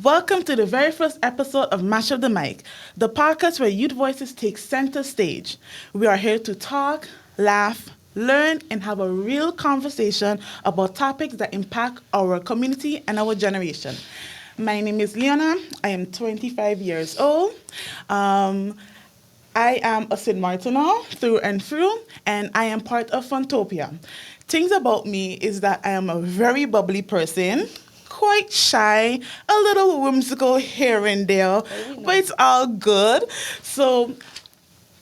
Welcome to the very first episode of Mash Up the Mic, the podcast where youth voices take center stage. We are here to talk, laugh, learn, and have a real conversation about topics that impact our community and our generation. My name is Leona. I am 25 years old. I am a Saint-Martiner through and through, and I am part of Funtopia. Things about me is that I am a very bubbly person, quite shy, a little whimsical here and there, but it's all good. So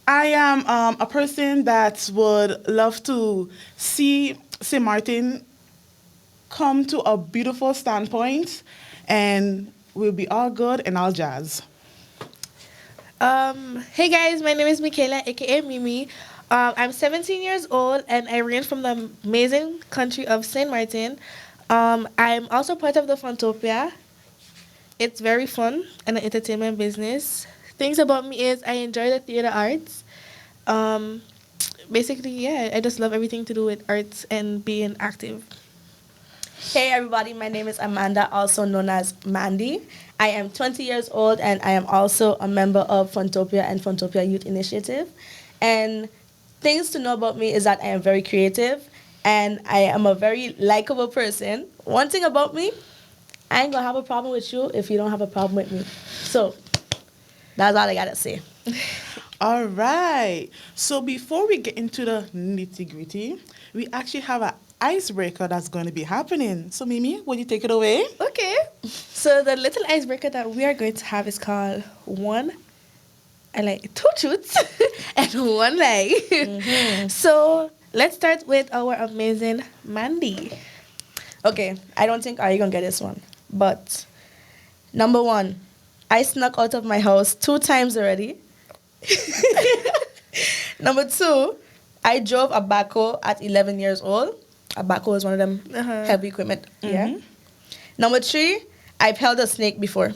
I am a person that would love to see St. Martin come to a beautiful standpoint, and we'll be all good and all jazz. Hey guys, my name is Michaela, aka Mimi. I'm 17 years old and I range from the amazing country of Saint Martin. I'm also part of the Funtopia. It's very fun and an entertainment business. Things about me is I enjoy the theater arts. Basically, yeah, I just love everything to do with arts and being active. Hey everybody, my name is Amanda, also known as Mandy. I am 20 years old and I am also a member of Funtopia and Funtopia Youth Initiative. And things to know about me is that I am very creative and I am a very likable person. One thing about me, I ain't gonna have a problem with you if you don't have a problem with me. So that's all I gotta say. All right. So before we get into the nitty-gritty, we actually have an icebreaker that's going to be happening. So Mimi, will you take it away? Okay. So the little icebreaker that we are going to have is called two truths and one lie. Mm-hmm. So let's start with our amazing Mandy. Okay, I don't think you gonna get this one. But number one, I snuck out of my house 2 times already. Number 2, I drove a backhoe at 11 years old. A backhoe is one of them heavy equipment. Mm-hmm. Yeah. Number 3, I've held a snake before.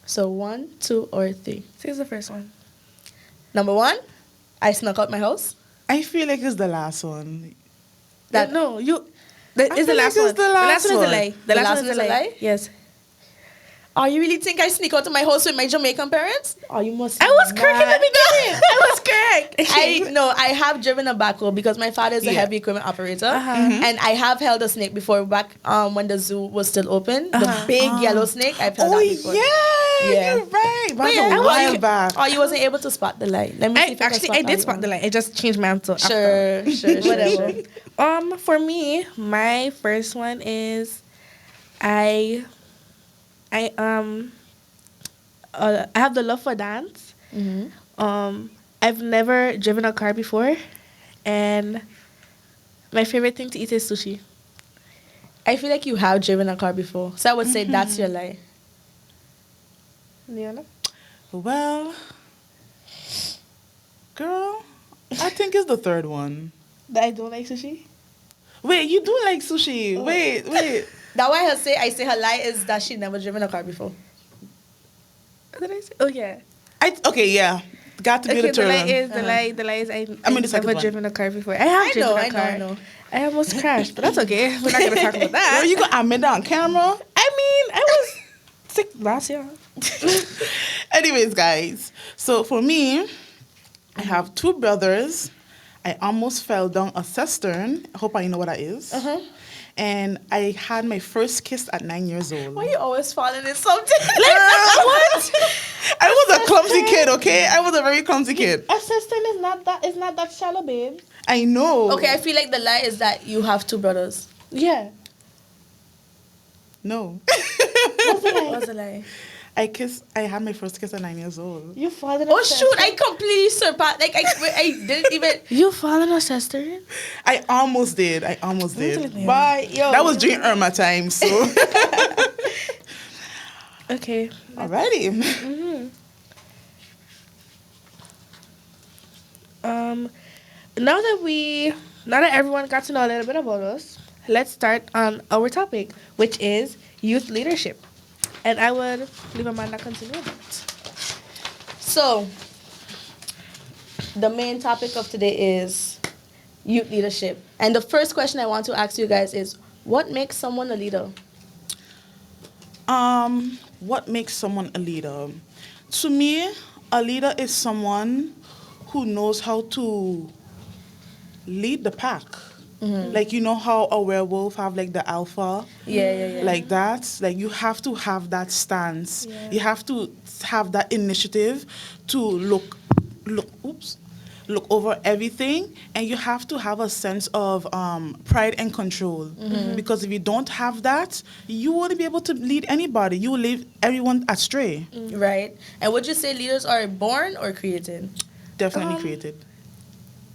So 1, 2, or 3. Here's the first one. Number 1, I snuck out my house. I feel like it's the last one. Is the last one. The last one is a lie. The last one is a lie? Yes. Oh, you really think I sneak out of my house with my Jamaican parents? Oh, you must. I was correct in the beginning. I was correct. I have driven a backhoe because my father is a heavy equipment operator, and I have held a snake before back when the zoo was still open. The big yellow snake. I've held that before. Yeah, you're right. A while back. Oh, you wasn't able to spot the light. Let me see if I did spot the light. I just changed my answer. Sure, Whatever. For me, my first one is I have the love for dance. Mm-hmm. I've never driven a car before, and my favorite thing to eat is sushi. I feel like you have driven a car before, so I would say that's your lie. Leona? Well, girl, I think it's the third one. That I don't like sushi? Wait, you do like sushi. Oh. Wait. That why I say her lie is that she never driven a car before. What did I say? Oh, yeah. Yeah. Got to be the third one. The lie is I've never driven a car before. I have driven a car. I know. I almost crashed, but that's okay. We're not going to talk about that. Girl, you got admit that on camera? I mean, I was sick last year. Anyways, guys. So for me, I have 2 brothers. I almost fell down a cistern. I hope you know what that is. And I had my first kiss at 9 years old. Why you always falling in something? What? I was a clumsy kid, okay? I was a very clumsy kid. A cistern is not that shallow, babe. I know. Okay, I feel like the lie is that you have 2 brothers. Yeah. No. What's the lie? I had my first kiss at 9 years old. You fall in a cistern? Shoot, I completely surpassed. Like, I didn't even... You fall in a cistern? I almost did. But, that was during Irma time, so... Okay. Alrighty. Mm-hmm. Now that everyone got to know a little bit about us, let's start on our topic, which is youth leadership. And I would leave Amanda continue that. So, the main topic of today is youth leadership. And the first question I want to ask you guys is, what makes someone a leader? What makes someone a leader? To me, a leader is someone who knows how to lead the pack. Like, you know how a werewolf have like the alpha? Yeah. Like that. Like, you have to have that stance. Yeah. You have to have that initiative to look over everything, and you have to have a sense of pride and control. Because if you don't have that, you won't be able to lead anybody. You will lead everyone astray. Right. And would you say leaders are born or created? Definitely created.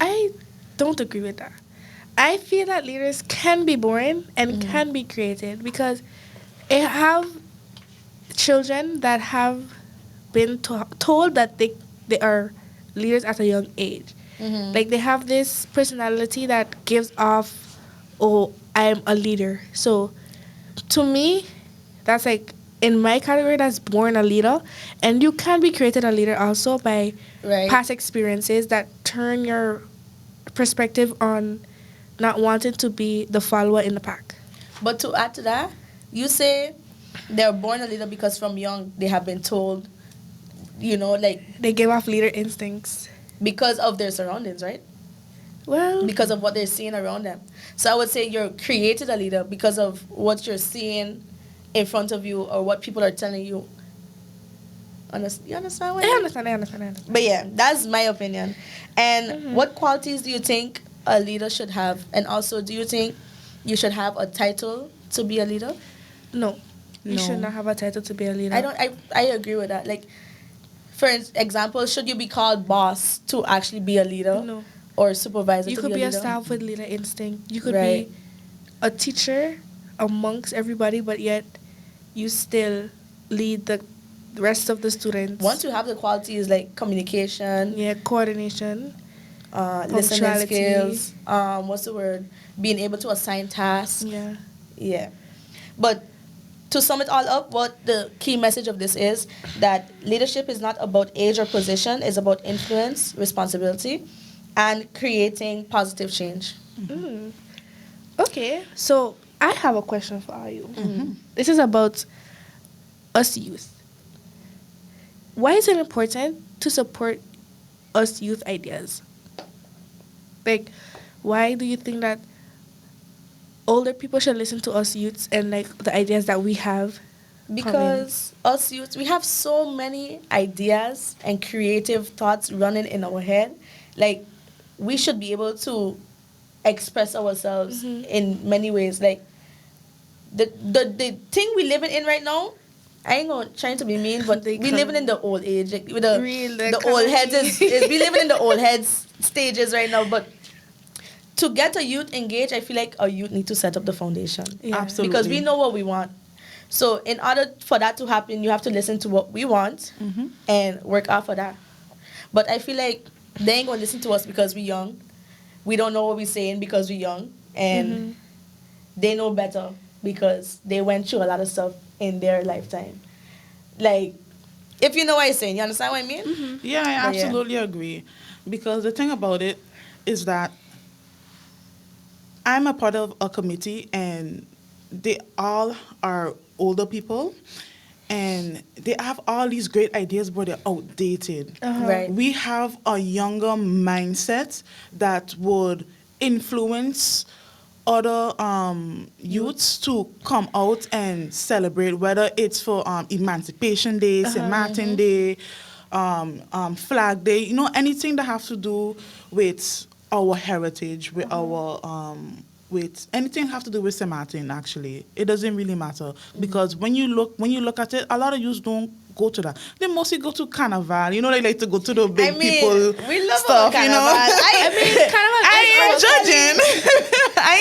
I don't agree with that. I feel that leaders can be born and can be created, because I have children that have been told that they are leaders at a young age. Like, they have this personality that gives off, oh, I'm a leader. So to me, that's like, in my category, that's born a leader. And you can be created a leader also by past experiences that turn your perspective on not wanting to be the follower in the pack. But to add to that, you say they're born a leader because from young they have been told, like, They give off leader instincts. because of their surroundings, right? Well, Because of what they're seeing around them. So I would say you're created a leader because of what you're seeing in front of you or what people are telling you. You understand what I I mean? understand. But yeah, that's my opinion. And what qualities do you think a leader should have? And also, do you think you should have a title to be a leader? No. You No. should not have a title to be a leader. I agree with that. Like, for example, should you be called boss to actually be a leader? No. Or supervisor You to could be be a a leader? staff with leader instinct. You could Right. be a teacher amongst everybody, but yet you still lead the rest of the students. Once you have the qualities like communication, Yeah, coordination. listening Punctuality. skills, what's the word? Being able to assign tasks. Yeah. Yeah. But to sum it all up, what the key message of this is that leadership is not about age or position, it's about influence, responsibility, and creating positive change. Okay, so I have a question for you. This is about us youth. Why is it important to support us youth ideas? Like, why do you think that older people should listen to us youths and like the ideas that we have? Because us youth, we have so many ideas and creative thoughts running in our head. Like, we should be able to express ourselves in many ways. Like, the thing we living in right now, I ain't gonna trying to be mean, but we living in the old age. Like, with the old heads is we living in the old heads stages right now. But to get a youth engaged, I feel like a youth need to set up the foundation. Yeah. Absolutely. Because we know what we want. So in order for that to happen, you have to listen to what we want and work out for that. But I feel like they ain't gonna listen to us because we're young. We don't know what we're saying because we're young. And they know better because they went through a lot of stuff in their lifetime. Like, if you know what I'm saying, you understand what I mean? Yeah, I But yeah. absolutely agree. Because the thing about it is that I'm a part of a committee, and they all are older people, and they have all these great ideas, but they're outdated. Right. We have a younger mindset that would influence other youths to come out and celebrate, whether it's for Emancipation Day, Saint-Martin Day, Flag Day, anything that has to do with our heritage, with our with anything have to do with Saint-Martin. Actually, it doesn't really matter, because when you look at it, a lot of youths don't go to that. They mostly go to Carnival. They like to go to the big people we love stuff. our Carnival. I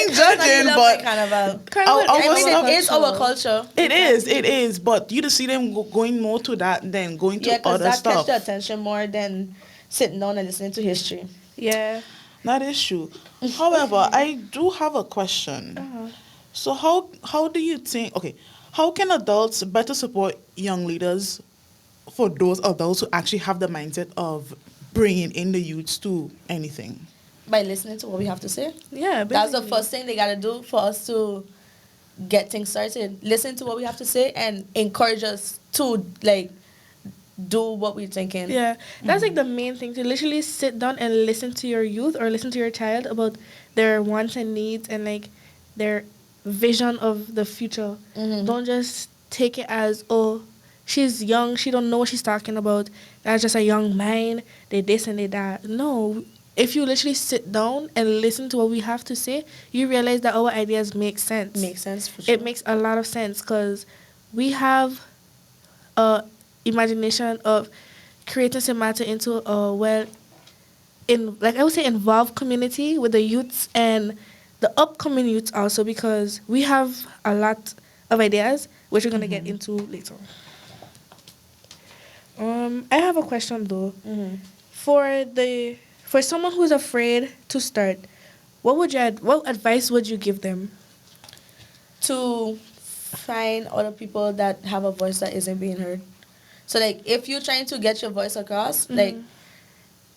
ain't judging, but It is our culture. It is. But you just see them going more to that than going to because other that stuff. catch the attention more than sitting down and listening to history. Yeah. That is true. However, I do have a question. So how do you think, how can adults better support young leaders for those adults who actually have the mindset of bringing in the youths to anything? By listening to what we have to say. Yeah, That's the basically. first thing they got to do for us to get things started. Listen to what we have to say and encourage us to like do what we're thinking. Yeah, that's like the main thing, to literally sit down and listen to your youth or listen to your child about their wants and needs and like their vision of the future. Don't just take it as, oh, she's young, she don't know what she's talking about, that's just a young mind, they this and they that. No, if you literally sit down and listen to what we have to say, you realize that our ideas make sense. Makes sense for sure. It makes a lot of sense because we have a imagination of creating Saint-Martin into a I would say involved community with the youths and the upcoming youths also, because we have a lot of ideas which we're gonna get into later. I have a question though. For someone who's afraid to start, what advice would you give them? To find other people that have a voice that isn't being heard. So, like, if you're trying to get your voice across, like,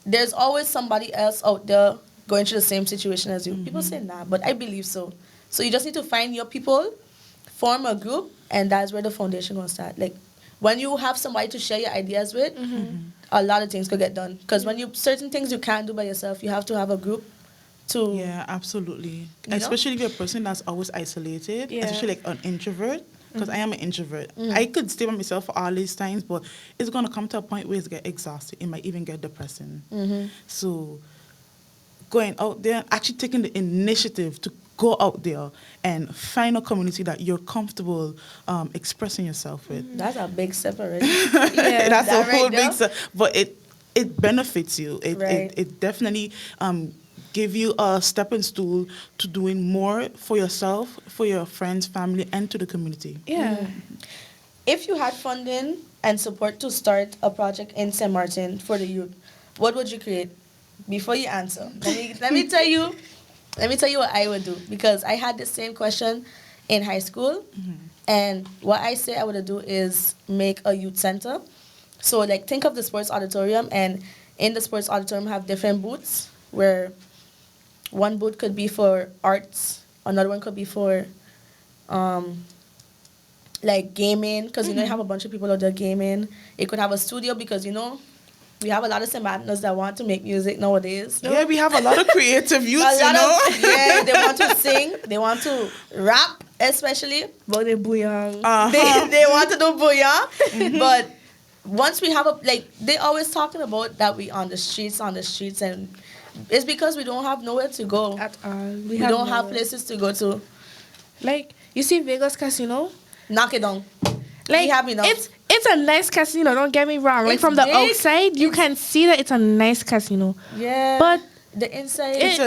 there's always somebody else out there going through the same situation as you. People say, nah, but I believe so. So you just need to find your people, form a group, and that's where the foundation will start. Like, when you have somebody to share your ideas with, a lot of things could get done. Because certain things you can't do by yourself, you have to have a group to... Yeah, absolutely. Especially if you're a person that's always isolated, especially like an introvert. Because I am an introvert. I could stay by myself for all these times, but it's going to come to a point where it's get exhausted. It might even get depressing. So going out there and actually taking the initiative to go out there and find a community that you're comfortable expressing yourself with. That's a big step already. That's a whole right big step. But it benefits you. It definitely... give you a stepping stool to doing more for yourself, for your friends, family, and to the community. Yeah. If you had funding and support to start a project in Saint-Martin for the youth, what would you create? Before you answer, let me tell you what I would do, because I had the same question in high school, and what I say I would do is make a youth center. So, like, think of the sports auditorium, and in the sports auditorium have different booths where one booth could be for arts, another one could be for, like, gaming, because, you have a bunch of people out there gaming. It could have a studio, because, we have a lot of Saint-Martiners that want to make music nowadays. Yeah, we have a lot of creative youths, they want to sing, they want to rap, especially. But they bouillon. They want to do bouillon, but once we have they always talking about that we on the streets, and it's because we don't have nowhere to go. At all. We don't have places to go to. Like, you see Vegas Casino? Knock it down. Like, we have enough. It's a nice casino, don't get me wrong. Like, It's from the big. outside, you can see that it's a nice casino. Yeah. But the inside, it's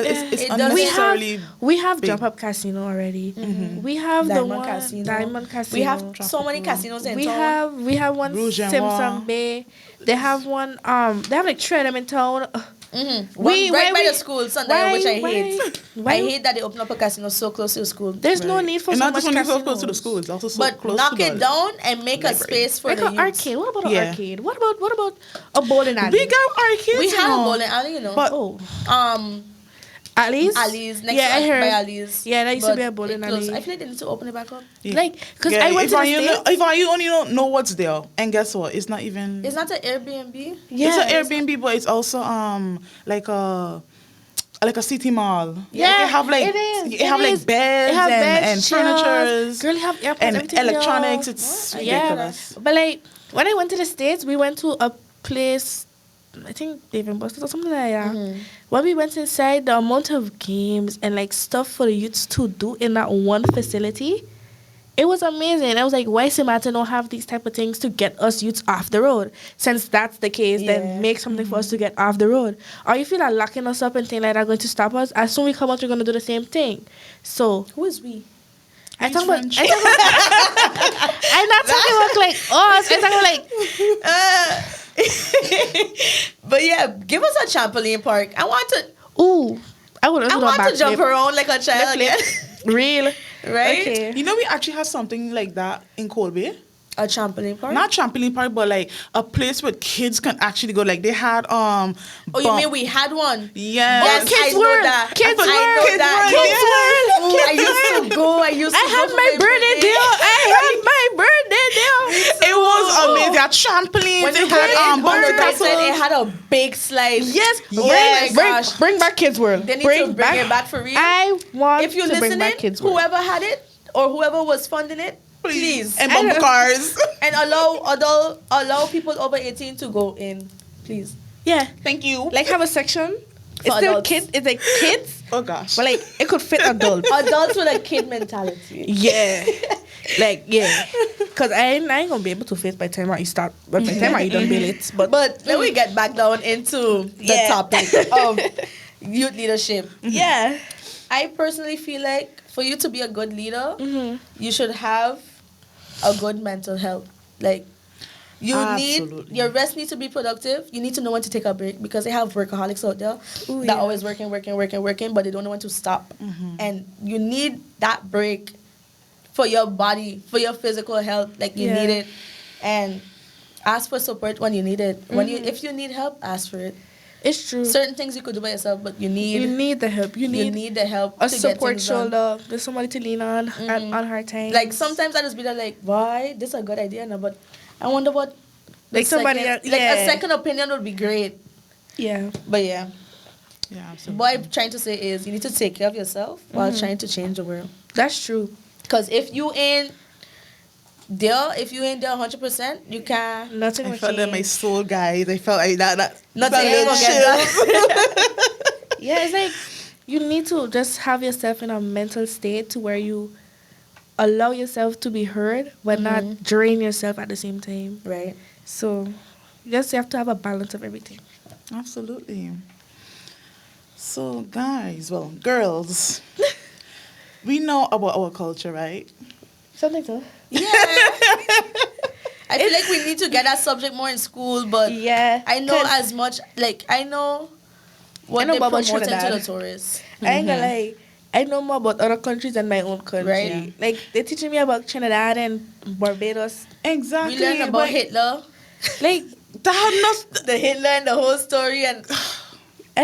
it unnecessarily we have big. Jump Up Casino already. We have Diamond Casino. Diamond Casino. we have so many casinos in We town. have one Rouge and Simpson Noir. Bay. They have one they have like three of them in town. Right by the school, Sunday, which I hate. Why- I hate that they open up a casino so close to the school. There's no need for and so not much just only so casinos. close to the school, it's also so But close knock to it the down and make a library. space for Like the an youth. arcade. What about an Yeah. arcade? What about a bowling alley? We got arcades. We have a now. bowling alley, But Ali's? Ali's next Yeah, I to heard. by Ali's. Yeah, that used to But be a bowling it closed. alley. I feel like they need to open it back up. Like, because I went to the States. If you only don't know what's there, and guess what? It's not even. It's not an Airbnb. Yeah, it's an Airbnb, but it's also like a city mall. Yeah, you have like it is. you have like beds It have beds, and chairs. furniture Girl, you have airports, and everything electronics. there. It's Yeah, ridiculous. but like when I went to the States, we went to a place, I think Dave and Buster's or something like that. When we went inside, the amount of games and like stuff for the youths to do in that one facility, it was amazing. I was like, why Saint-Martin don't have these type of things to get us youths off the road? Since that's the case, then make something for us to get off the road. Or you feel like locking us up and things like that are going to stop us? As soon as we come out, we're going to do the same thing. So Who is we? I'm not talking about like us. I'm talking about like But yeah, give us a trampoline park. I want to jump around like a child again. Real. Right? Okay. You know, we actually have something like that in Colby. A trampoline park? Not trampoline park, but like a place where kids can actually go. Like they had Oh, you mean we had one? Yes. Yes, I know that. Kids I know Kids that. World, Kids yeah. World. Ooh, I used to go. I had my birthday deal. I had my birthday deal. It was amazing. They had trampolines. When They you had on the bouncy right side, it castles. had a big slide. Yes. Oh my gosh. Bring back Kids World. They need to bring it back for real. I want If you're to bring back listening, Kids World. whoever had it or whoever was funding it, please. And bumper cars. And allow people over 18 to go in, please. Yeah. Thank you. Like have a section. It's For still adults. kids. It's like kids, Oh gosh. but like it could fit adults. Adults with a kid mentality. Yeah. Like, yeah. Because I ain't gonna be able to face by the time you start. But by the time you don't build it. But Then we get back down into the Yeah. topic of youth leadership. yeah. I personally feel like for you to be a good leader, Mm-hmm. you should have a good mental health. Like, Absolutely. your rest needs to be productive. You need to know when to take a break because they have workaholics out there Ooh, that yeah. always working, but they don't know when to stop. And you need that break for your body, for your physical health. Like, you Yeah. need it. And ask for support when you need it. If you need help, ask for it. It's true. Certain things you could do by yourself, but you need the help. You need the help a to get support things done. shoulder. There's somebody to lean on on hard times. Like sometimes I just be there like, why? This is a good idea now, but I wonder what the Like somebody second, else- like yeah. a second opinion would be great. Yeah. But yeah. Yeah, absolutely. What I'm trying to say is you need to take care of yourself while trying to change the world. That's true. Because if you ain't there 100%, you can't. Nothing I will felt that my change. soul, guys. I felt like that. Nothing that little will get chill. Yeah, it's like you need to just have yourself in a mental state to where you allow yourself to be heard but not drain yourself at the same time. Right. So you just have to have a balance of everything. Absolutely. So, guys, well, girls, we know about our culture, right? Something so. Yeah. I feel like we need to get that subject more in school, but Yeah. I know 'cause as much, like, I know what I know they about promote into Trinidad. the tourists. I ain't gonna lie. I know more about other countries than my own country. Right. Like they're teaching me about Trinidad and Barbados. Exactly. We learned about but Hitler, Like, that the Hitler and the whole story, and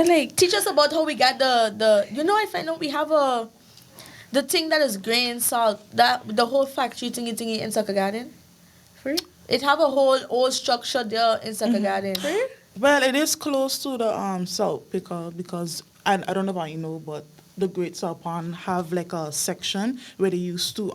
like teach us about how we got the. You know, I find out we have the thing that is grain salt, that the whole factory thingy in Sucker Garden. free. It have a whole old structure there in Sucker Garden. well, it is close to the salt because I don't know about you know, but the Great Salt Pond have like a section where they used to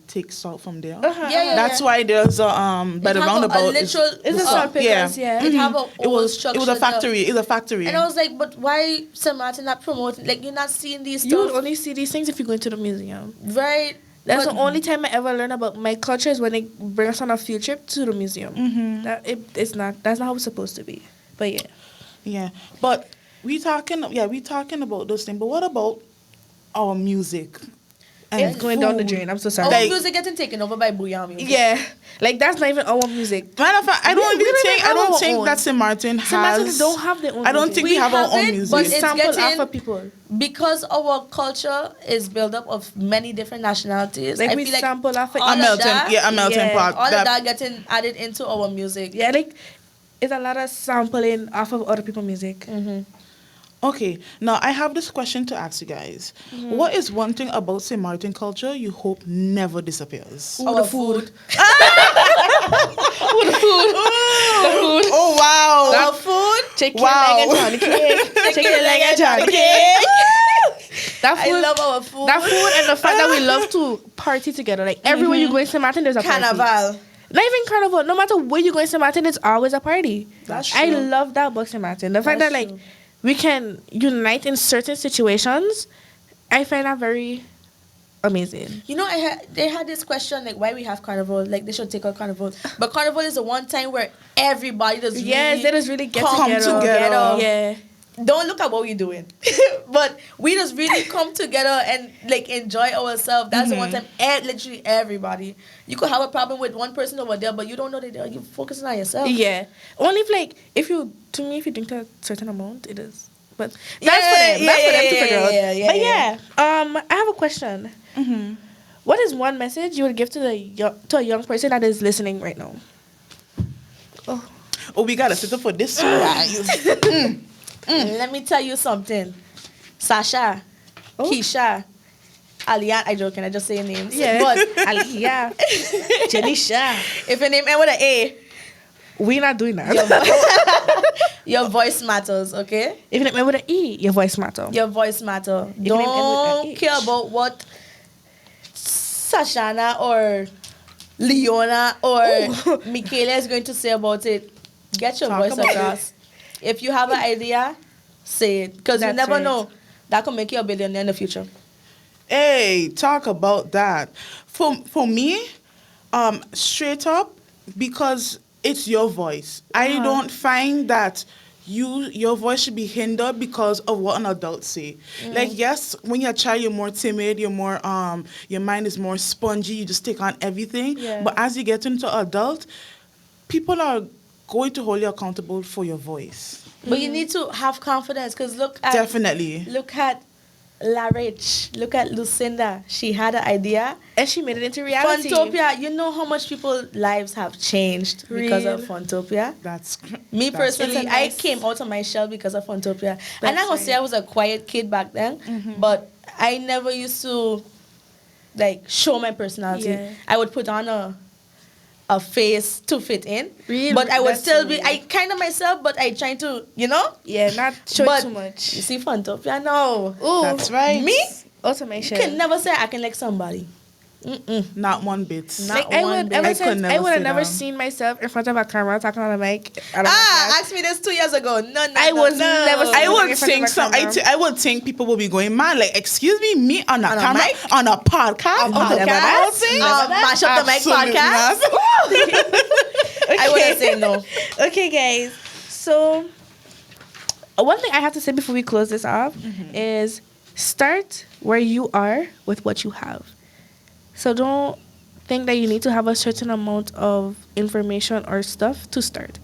take salt from there. Yeah. That's why there's a by the It have roundabout. a literal. It's a salt pickers, yeah. It have a It old was structure. it was a there. factory. It's a factory. And I was like, but why Saint-Martin not promoting? Like, you're not seeing these You would stuff, only see these things if you go into the museum. right? That's But- the only time I ever learn about my culture is when they bring us on a field trip to the museum. That's not how it's supposed to be. But yeah. Yeah, but we talking about those things. But what about our music? And It's going down the food? drain. I'm so Our sorry. Like- music getting taken over by Bouillon music. Yeah. Like that's not even our music. Matter of fact, I don't We even don't think even I have don't our think own. that Saint Martin has. Saint Martin don't have their own I don't music. think we have our have own it, music. but We it's sample getting- off of people. Because our culture is built up of many different nationalities. Like I we feel like sample off of all a of melting, that- yeah, a melting yeah, pot. all of that getting added into our music. Yeah, like it's a lot of sampling off of other people's music. Okay, now I have this question to ask you guys. What is one thing about Saint Martin culture you hope never disappears? Our food. Oh wow! Our food. Chicken Wow. leg and Johnny cake. Chicken leg and Johnny cake. That I food, love our food. that food and the fact that we love to party together. Like everywhere you go in Saint Martin, there's a party. Carnival. Not even carnival. No matter where you go in Saint Martin, there's always a party. That's I true. love that about Saint Martin. The fact that That's like true. we can unite in certain situations, I find that very amazing. You know, they had this question like why we have carnival, like they should take out carnival. But carnival is the one time where everybody does Yes, really let us really get come together. Yeah. Don't look at what we're doing. But we just really come together and like enjoy ourselves. That's the one time literally everybody. You could have a problem with one person over there, but you don't know that you're focusing on yourself. Yeah. Only if you drink a certain amount, it is. But that's Yeah, for them. That's for them to figure out. yeah. But yeah, I have a question. What is one message you would give to to a young person that is listening right now? Oh, we gotta sit up for this one, guys. Let me tell you something. Sasha, Keisha, Alian, I joking, I just say names. Yeah. But Aliyah, Janisha. if your name end with an A, We're not doing that. your voice matters, okay? If you name with an E, your voice matter. Your voice matter. your name ends with Don't an H. care about what Sashana or Leona or Michaela is going to say about it. Get your Talk voice about across. If you have an idea, say it. Because you That's never right. know. That could make you a billionaire in the future. Hey, talk about that. For me, straight up, because it's your voice. I don't find that your voice should be hindered because of what an adult say. Like, yes, when you're a child, you're more timid, you're more your mind is more spongy, you just take on everything. Yeah. But as you get into adult, people are going to hold you accountable for your voice. But you need to have confidence because look at La Rich, look at Lucinda. She had an idea. And she made it into reality. Funtopia, you know how much people's lives have changed because of Funtopia? Me personally, really I nice. came out of my shell because of Funtopia. I'm That's not gonna say right. I was a quiet kid back then, but I never used to like show my personality. Yeah. I would put on a face to fit in, Really? but I would That's still really- be I kind of myself, but I trying to, Yeah, not show But too you much. see Funtopia, no. Ooh, That's right. Me? automation. Can never say I can like somebody. Not one bit. Not Like I one would, bit. ever I since could never I would have sit never down. seen myself in front of a camera talking on a mic. Ask me this 2 years ago. No, I was never I Like would in front think of a some. camera. I would think people will be going mad. Like, excuse me on a On a camera, mic? on a podcast, podcast? Mash up the mic Absolutely podcast. not. I wouldn't say no. Okay, guys. So, one thing I have to say before we close this off is start where you are with what you have. So don't think that you need to have a certain amount of information or stuff to start.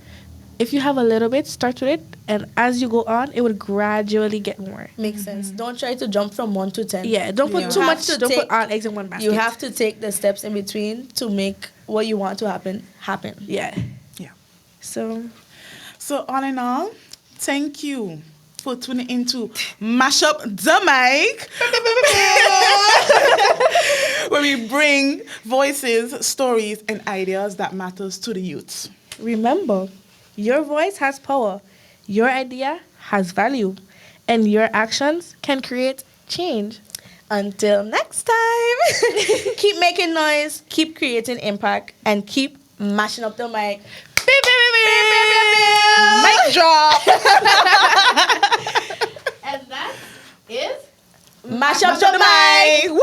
If you have a little bit, start with it, and as you go on, it would gradually get more. Makes sense. Don't try to jump from 1 to 10. Yeah, don't put Yeah. too You have much. to Don't put take- all eggs in one basket. You have to take the steps in between to make what you want to happen. Yeah. Yeah. So So all in all, thank you for tuning into Mash Up the Mic, where we bring voices, stories, and ideas that matters to the youth. remember, your voice has power, your idea has value, and your actions can create change. Until next time, keep making noise, keep creating impact, and keep mashing up the mic. Mic drop. And that is Mash up the mic. Woo!